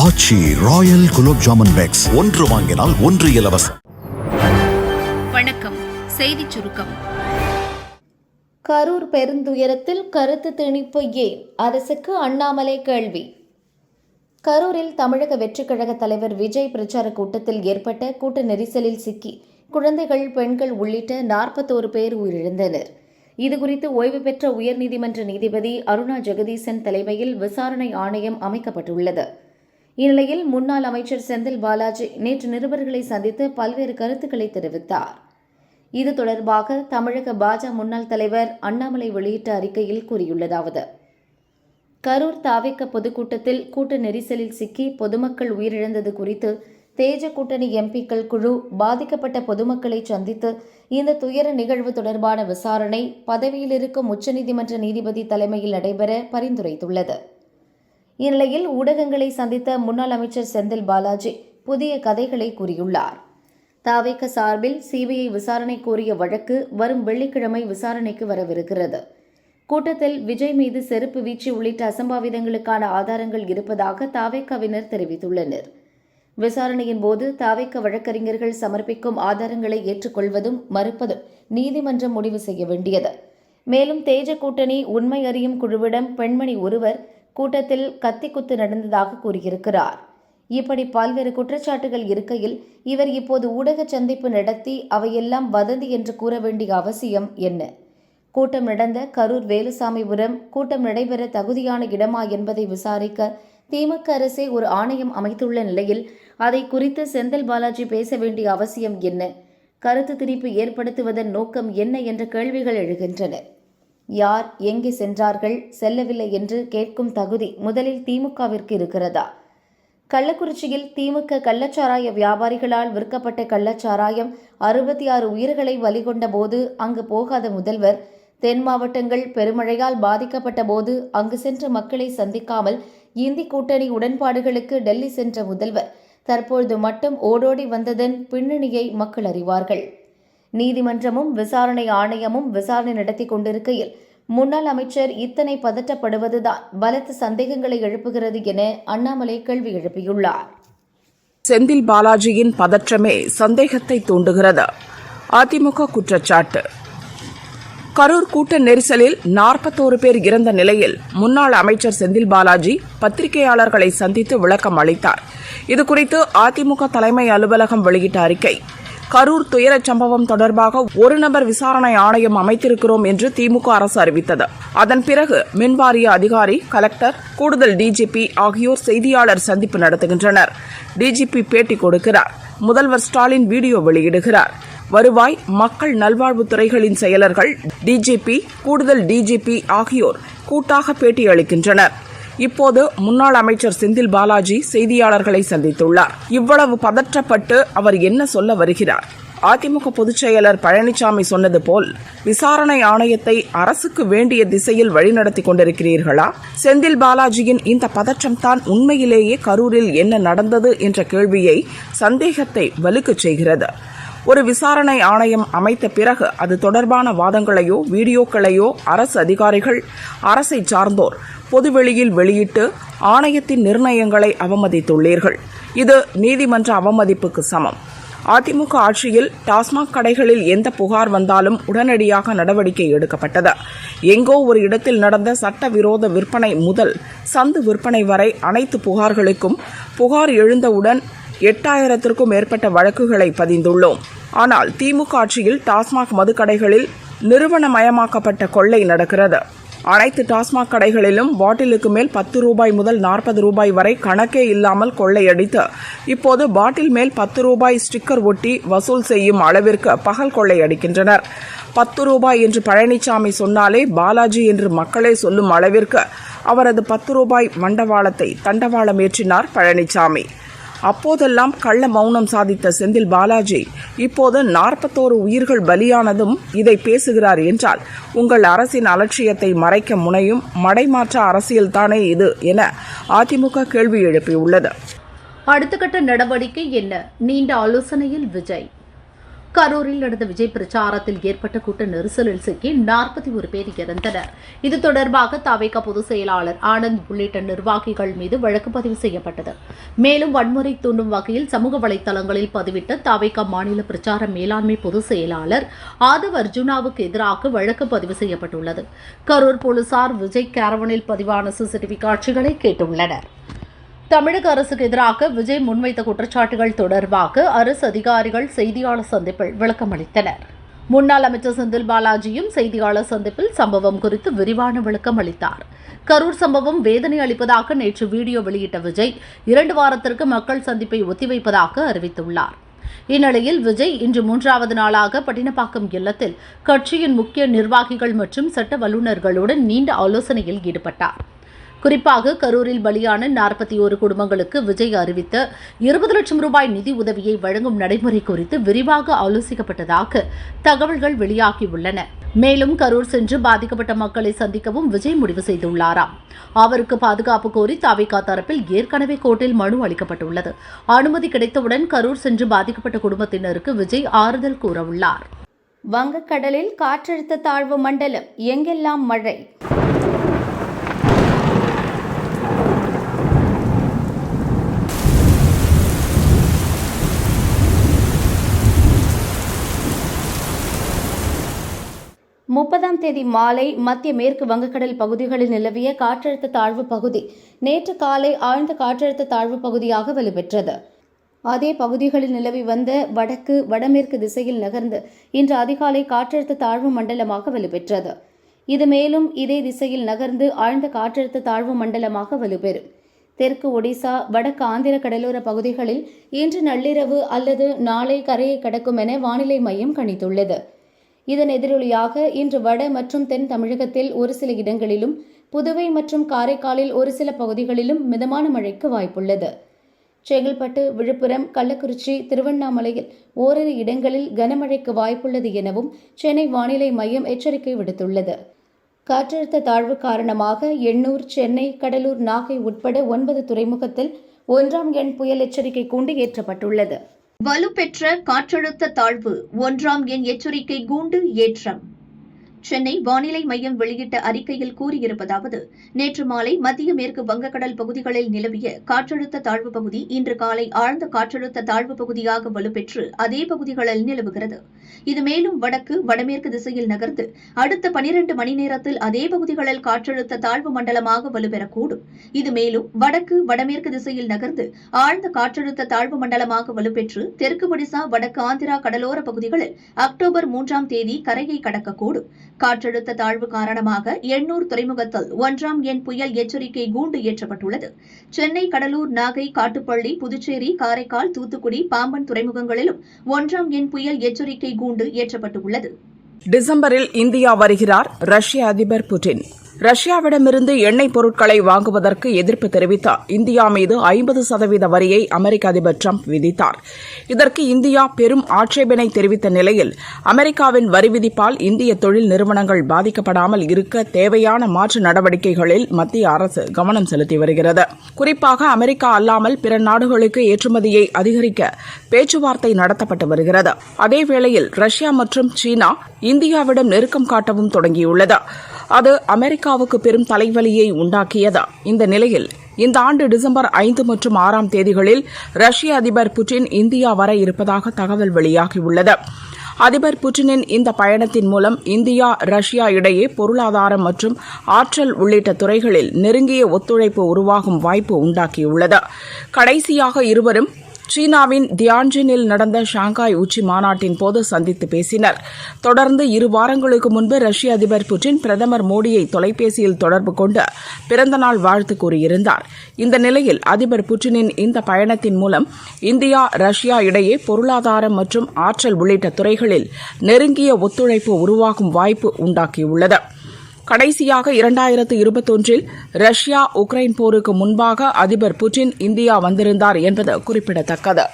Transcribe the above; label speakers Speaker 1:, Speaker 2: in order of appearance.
Speaker 1: ஆச்சி Royal gulab jamun packs ஒன்று வாங்கினால் ஒன்று இலவசம்.
Speaker 2: வணக்கம். செய்திச் சுருக்கம்.
Speaker 3: கரூர் பெருந்துயரத்தில் கருத்து திணிப்பு ஏன்? அரசுக்கு அண்ணாமலை கேள்வி. கரூரில் தமிழக வெற்றிக் கழக தலைவர் விஜய் பிரச்சார கூட்டத்தில் ஏற்பட்ட கூட்ட நெரிசலில் சிக்கி குழந்தைகள், பெண்கள் உள்ளிட்ட 41 பேர் உயிரிழந்தனர். இதுகுறித்து ஓய்வு பெற்ற உயர்நீதிமன்ற நீதிபதி அருணா ஜெகதீசன் தலைமையில் விசாரணை ஆணையம் அமைக்கப்பட்டுள்ளது. இந்நிலையில் முன்னாள் அமைச்சர் செந்தில் பாலாஜி நேற்று நிருபர்களை சந்தித்து பல்வேறு கருத்துக்களை தெரிவித்தார். இது தொடர்பாக தமிழக பாஜக முன்னாள் தலைவர் அண்ணாமலை வெளியிட்ட அறிக்கையில் கூறியுள்ளதாவது: கரூர் தாவேக பொதுக்கூட்டத்தில் கூட்ட நெரிசலில் சிக்கி பொதுமக்கள் உயிரிழந்தது குறித்து தேஜ கூட்டணி எம்பிக்கள் குழு பாதிக்கப்பட்ட பொதுமக்களை சந்தித்து இந்த துயர நிகழ்வு தொடர்பான விசாரணை பதவியில் இருக்கும் உச்சநீதிமன்ற நீதிபதி தலைமையில் நடைபெற பரிந்துரைத்துள்ளது. இந்நிலையில் ஊடகங்களை சந்தித்த முன்னாள் அமைச்சர் செந்தில் பாலாஜி புதிய கதைகளை கூறியுள்ளார். தாவேக சார்பில் சிபிஐ விசாரணை கோரிய வழக்கு வரும் வெள்ளிக்கிழமை விசாரணைக்கு வரவிருக்கிறது. கூட்டத்தில் விஜய் மீது செருப்பு வீச்சு உள்ளிட்ட அசம்பாவிதங்களுக்கான ஆதாரங்கள் இருப்பதாக தாவேகவினர் தெரிவித்துள்ளனர். விசாரணையின் போது தாவேக வழக்கறிஞர்கள் சமர்ப்பிக்கும் ஆதாரங்களை ஏற்றுக்கொள்வதும் மறுப்பதும் நீதிமன்றம் முடிவு செய்ய வேண்டியது. மேலும் தேஜ கூட்டணி உண்மை அறியும் குழுவிடம் பெண்மணி ஒருவர் கூட்டத்தில் கத்திக்குத்து நடந்ததாக கூறியிருக்கிறார். இப்படி பல்வேறு குற்றச்சாட்டுகள் இருக்கையில் இவர் இப்போது ஊடக சந்திப்பு நடத்தி அவையெல்லாம் வதந்தி என்று கூற வேண்டிய அவசியம் என்ன? கூட்டம் நடந்த கரூர் வேலுசாமிபுரம் கூட்டம் நடைபெற தகுதியான இடமா என்பதை விசாரிக்க திமுக அரசே ஒரு ஆணையம் அமைத்துள்ள நிலையில் அதை குறித்து செந்தில் பாலாஜி பேச வேண்டிய அவசியம் என்ன? கருத்து திணிப்பு ஏற்படுத்துவதன் நோக்கம் என்ன என்ற கேள்விகள் எழுகின்றன. யார் எங்கே சென்றார்கள், செல்லவில்லை என்று கேட்கும் தகுதி முதலில் திமுகவிற்கு இருக்கிறதா? கள்ளக்குறிச்சியில் திமுக கள்ளச்சாராய வியாபாரிகளால் விற்கப்பட்ட கள்ளச்சாராயம் 66 உயிர்களை பலிகொண்ட போது அங்கு போகாத முதல்வர், தென் மாவட்டங்கள் பெருமழையால் பாதிக்கப்பட்ட போது அங்கு சென்ற மக்களை சந்திக்காமல் இந்தி கூட்டணி உடன்பாடுகளுக்கு டெல்லி சென்ற முதல்வர் தற்பொழுது மட்டும் ஓடோடி வந்ததன் பின்னணியை மக்கள் அறிவார்கள். நீதிமன்றமும் விசாரணை ஆணையமும் விசாரணை நடத்தி கொண்டிருக்கையில் முன்னாள் அமைச்சர் இத்தனை பதற்றப்படுவதுதான் பலத்த சந்தேகங்களை எழுப்புகிறது என அண்ணாமலை கேள்வி எழுப்பியுள்ளார்.
Speaker 4: செந்தில் பாலாஜியின் பதற்றமே சந்தேகத்தை தூண்டுகிறது. அதிமுக குற்றச்சாட்டு. கரூர் கூட்ட நெரிசலில் 41 பேர் இறந்த நிலையில் முன்னாள் அமைச்சர் செந்தில் பாலாஜி பத்திரிகையாளர்களை சந்தித்து விளக்கம் அளித்தார். இதுகுறித்து அதிமுக தலைமை அலுவலகம் வெளியிட்ட அறிக்கை: கரூர் துயரச் சம்பவம் தொடர்பாக ஒரு நபர் விசாரணை ஆணையம் அமைத்திருக்கிறோம் என்று திமுக அரசு அறிவித்தது. அதன் பிறகு மின்வாரிய அதிகாரி, கலெக்டர், கூடுதல் டிஜிபி ஆகியோர் செய்தியாளர் சந்திப்பு நடத்துகின்றனர். டிஜிபி பேட்டி கொடுக்கிறார். முதல்வர் ஸ்டாலின் வீடியோ வெளியிடுகிறார். வருவாய், மக்கள் நல்வாழ்வுத்துறைகளின் செயலர்கள், டிஜிபி, கூடுதல் டிஜிபி ஆகியோர் கூட்டாக பேட்டி அளிக்கின்றனர். இப்போது முன்னாள் அமைச்சர் செந்தில் பாலாஜி செய்தியாளர்களை சந்தித்துள்ளார். இவ்வளவு பதற்றப்பட்டு அவர் என்ன சொல்ல வருகிறார்? அதிமுக பொதுச் செயலர் பழனிசாமி சொன்னது போல் விசாரணை ஆணையத்தை அரசுக்கு வேண்டிய திசையில் வழிநடத்தி கொண்டிருக்கிறீர்களா? செந்தில் பாலாஜியின் இந்த பதற்றம் தான் உண்மையிலேயே கரூரில் என்ன நடந்தது என்ற கேள்வியை, சந்தேகத்தை வலுக்கச் செய்கிறது. ஒரு விசாரணை ஆணையம் அமைத்த பிறகு அது தொடர்பான வாதங்களையோ வீடியோக்களையோ அரசு அதிகாரிகள், அரசை சார்ந்தோர் பொதுவெளியில் வெளியிட்டு ஆணையத்தின் நிர்ணயங்களை அவமதித்துள்ளீர்கள். இது நீதிமன்ற அவமதிப்புக்கு சமம். அதிமுக ஆட்சியில் டாஸ்மாக் கடைகளில் எந்த புகார் வந்தாலும் உடனடியாக நடவடிக்கை எடுக்கப்பட்டது. எங்கோ ஒரு இடத்தில் நடந்த சட்டவிரோத விற்பனை முதல் சந்து விற்பனை வரை அனைத்து புகார்களுக்கும் புகார் எழுந்தவுடன் 8000க்கும் மேற்பட்ட வழக்குகளை பதிந்துள்ளோம். ஆனால் திமுக ஆட்சியில் டாஸ்மாக் மதுக்கடைகளில் நிறுவனமயமாக்கப்பட்ட கொள்ளை நடக்கிறது. அனைத்து டாஸ்மாக் கடைகளிலும் பாட்டிலுக்கு மேல் 10 ரூபாய் முதல் 40 ரூபாய் வரை கணக்கே இல்லாமல் கொள்ளையடித்து இப்போது பாட்டில் மேல் 10 ரூபாய் ஸ்டிக்கர் ஒட்டி வசூல் செய்யும் அளவிற்கு பகல் கொள்ளையடிக்கின்றனர். 10 ரூபாய் என்று பழனிசாமி சொன்னாலே பாலாஜி என்று மக்களே சொல்லும் அளவிற்கு அவரது 10 ரூபாய் மண்டவாளத்தை தண்டவாளம் ஏற்றினார் பழனிசாமி. அப்போதெல்லாம் கள்ள மௌனம் சாதித்த செந்தில் பாலாஜி இப்போது 41 உயிர்கள் பலியானதும் இதை பேசுகிறார் என்றால் உங்கள் அரசின் அலட்சியத்தை மறைக்க முனையும் மடைமாற்ற அரசியல்தானே இது என அதிமுக கேள்வி எழுப்பியுள்ளது.
Speaker 2: அடுத்த கட்ட நடவடிக்கை என்ன? நீண்ட ஆலோசனையில் விஜய்.
Speaker 5: கரூரில் நடந்த விஜய் பிரச்சாரத்தில் ஏற்பட்ட கூட்ட நெரிசலில் சிக்கி 41 பேர் இறந்தனர். இது தொடர்பாக தவேக பொதுச் செயலாளர் ஆனந்த் உள்ளிட்ட நிர்வாகிகள் மீது வழக்கு பதிவு செய்யப்பட்டது. மேலும் வன்முறை தூண்டும் வகையில் சமூக வலைதளங்களில் பதிவிட்ட தவேக மாநில பிரச்சார மேலாண்மை பொதுச் செயலாளர் ஆதவ் அர்ஜுனாவுக்கு எதிராக வழக்கு பதிவு செய்யப்பட்டுள்ளது. கரூர் போலீசார் விஜய் கேரவனில் பதிவான சிசிடிவி காட்சிகளை கேட்டுள்ளனர். தமிழக அரசுக்கு எதிராக விஜய் முன்வைத்த குற்றச்சாட்டுகள் தொடர்பாக அரசு அதிகாரிகள் செய்தியாளர் சந்திப்பில் விளக்கம் அளித்தனர். முன்னாள் அமைச்சர் செந்தில் பாலாஜியும் செய்தியாளர் சந்திப்பில் சம்பவம் குறித்து விரிவான விளக்கம் அளித்தார். கரூர் சம்பவம் வேதனை அளிப்பதாக நேற்று வீடியோ வெளியிட்ட விஜய் 2 வாரத்திற்கு மக்கள் சந்திப்பை ஒத்திவைப்பதாக அறிவித்துள்ளார். இந்நிலையில் விஜய் இன்று 3வது நாளாக பட்டினப்பாக்கம் இல்லத்தில் கட்சியின் முக்கிய நிர்வாகிகள் மற்றும் சட்ட வல்லுநர்களுடன் நீண்ட ஆலோசனையில் ஈடுபட்டார். குறிப்பாக கரூரில் பலியான 41 குடும்பங்களுக்கு விஜய் அறிவித்த 20 லட்சம் ரூபாய் நிதி உதவியை வழங்கும் நடைமுறை குறித்து விரிவாக ஆலோசிக்கப்பட்டதாக தகவல்கள் வெளியாகியுள்ளன. மேலும் கரூர் சென்று பாதிக்கப்பட்ட மக்களை சந்திக்கவும் விஜய் முடிவு செய்துள்ளாராம். அவருக்கு பாதுகாப்பு கோரி தவேக தரப்பில் ஏற்கனவே கோர்ட்டில் மனு அளிக்கப்பட்டுள்ளது. அனுமதி கிடைத்தவுடன் கரூர் சென்று பாதிக்கப்பட்ட குடும்பத்தினருக்கு விஜய் ஆறுதல் கூறவுள்ளார்.
Speaker 3: வங்கக்கடலில் காற்றழுத்த தாழ்வு மண்டலம், எங்கெல்லாம் மழை. முப்பதாம் தேதி மாலை மத்திய மேற்கு வங்கக்கடல் பகுதிகளில் நிலவிய காற்றழுத்த தாழ்வு பகுதி நேற்று காலை ஆழ்ந்த காற்றழுத்த தாழ்வு பகுதியாக வலுப்பெற்றது. அதே பகுதிகளில் நிலவி வந்த வடக்கு வடமேற்கு திசையில் நகர்ந்து இன்று அதிகாலை காற்றழுத்த தாழ்வு மண்டலமாக வலுப்பெற்றது. இது மேலும் இதே திசையில் நகர்ந்து ஆழ்ந்த காற்றழுத்த தாழ்வு மண்டலமாக வலுப்பெறும். தெற்கு ஒடிசா வடக்கு ஆந்திர கடலோர பகுதிகளில் இன்று நள்ளிரவு அல்லது நாளை கரையை கடக்கும் என வானிலை மையம் கணித்துள்ளது. இதன் எதிரொலியாக இன்று வட மற்றும் தென் தமிழகத்தில் ஒரு சில இடங்களிலும், புதுவை மற்றும் காரைக்காலில் ஒரு சில பகுதிகளிலும் மிதமான மழைக்கு வாய்ப்புள்ளது. செங்கல்பட்டு, விழுப்புரம், கள்ளக்குறிச்சி, திருவண்ணாமலையில் ஓரிரு இடங்களில் கனமழைக்கு வாய்ப்புள்ளது எனவும் சென்னை வானிலை மையம் எச்சரிக்கை விடுத்துள்ளது. காற்றழுத்த தாழ்வு காரணமாக எண்ணூர், சென்னை, கடலூர், நாகை உட்பட 9 துறைமுகத்தில் 1ஆம் எண் புயல் எச்சரிக்கை கூண்டு ஏற்றப்பட்டுள்ளது.
Speaker 2: வலுப்பெற்ற காற்றழுத்த தாழ்வு 1ஆம் எண் எச்சரிக்கை கூண்டு ஏற்றம். சென்னை வானிலை மையம் வெளியிட்ட அறிக்கையில் கூறியிருப்பதாவது, நேற்று மாலை மத்திய மேற்கு வங்கக்கடல் பகுதிகளில் நிலவிய காற்றழுத்த தாழ்வு பகுதி இன்று காலை ஆழ்ந்த காற்றழுத்த தாழ்வு பகுதியாக வலுப்பெற்று அதே பகுதிகளில் நிலவுகிறது. இது மேலும் வடக்கு வடமேற்கு திசையில் நகர்ந்து அடுத்த 12 மணி நேரத்தில் அதே பகுதிகளில் காற்றழுத்த தாழ்வு மண்டலமாக வலுப்பெறக்கூடும். இது மேலும் வடக்கு வடமேற்கு திசையில் நகர்ந்து ஆழ்ந்த காற்றழுத்த தாழ்வு மண்டலமாக வலுப்பெற்று தெற்கு ஒடிசா வடக்கு ஆந்திரா கடலோர பகுதிகளில் அக்டோபர் 3ஆம் தேதி கரையை கடக்கக்கூடும். காற்றழுத்த தாழ்வு காரணமாக எண்ணூர் துறைமுகத்தில் 1ஆம் எண் புயல் எச்சரிக்கை கூண்டு ஏற்றப்பட்டுள்ளது. சென்னை, கடலூர், நாகை, காட்டுப்பள்ளி, புதுச்சேரி, காரைக்கால், தூத்துக்குடி, பாம்பன் துறைமுகங்களிலும் 1ஆம் எண் புயல் எச்சரிக்கை கூண்டு ஏற்றப்பட்டுள்ளது.
Speaker 4: டிசம்பரில் இந்தியா வருகிறார் ரஷ்ய அதிபர் புட்டின். ரஷ்யாவிடமிருந்து எண்ணெய் பொருட்களை வாங்குவதற்கு எதிர்ப்பு தெரிவித்த இந்தியா மீது 50% வரியை அமெரிக்க அதிபர் டிரம்ப் விதித்தார். இதற்கு இந்தியா பெரும் ஆட்சேபனை தெரிவித்த நிலையில் அமெரிக்காவின் வரி விதிப்பால் இந்திய தொழில் நிறுவனங்கள் பாதிக்கப்படாமல் இருக்க தேவையான மாற்று நடவடிக்கைகளில் மத்திய அரசு கவனம் செலுத்தி வருகிறது. குறிப்பாக அமெரிக்கா அல்லாமல் பிற நாடுகளுக்கு ஏற்றுமதியை அதிகரிக்க பேச்சுவார்த்தை நடத்தப்பட்டு வருகிறது. அதேவேளையில் ரஷ்யா மற்றும் சீனா இந்தியாவிடம் நெருக்கம் காட்டவும் தொடங்கியுள்ளது. அது அமெரிக்காவுக்கு பெரும் தலைவலியை உண்டாக்கியது. இந்த நிலையில் இந்த ஆண்டு டிசம்பர் 5 மற்றும் 6ஆம் தேதிகளில் ரஷ்ய அதிபர் புட்டின் இந்தியா வர இருப்பதாக தகவல் வெளியாகியுள்ளது. அதிபர் புட்டினின் இந்த பயணத்தின் மூலம் இந்தியா ரஷ்யா இடையே பொருளாதாரம் மற்றும் ஆற்றல் உள்ளிட்ட துறைகளில் நெருங்கிய ஒத்துழைப்பு உருவாகும் வாய்ப்பு உண்டாக்கியுள்ளது. கடைசியாக இருவரும் சீனாவின் தியான்ஜினில் நடந்த ஷாங்காய் உச்சி மாநாட்டின் போது சந்தித்து பேசினர். தொடர்ந்து 2 வாரங்களுக்கு முன்பு ரஷ்ய அதிபர் புட்டின் பிரதமர் மோடியை தொலைபேசியில் தொடர்பு கொண்டு பிறந்தநாள் வாழ்த்து கூறியிருந்தார். இந்த நிலையில் அதிபர் புட்டினின் இந்த பயணத்தின் மூலம் இந்தியா ரஷ்யா இடையே பொருளாதாரம் மற்றும் ஆற்றல் உள்ளிட்ட துறைகளில் நெருங்கிய ஒத்துழைப்பு உருவாகும் வாய்ப்பு உண்டாக்கியுள்ளது. கடைசியாக 2021 ரஷ்யா உக்ரைன் போருக்கு முன்பாக அதிபர் புட்டின் இந்தியா வந்திருந்தார் என்பது குறிப்பிடத்தக்கது.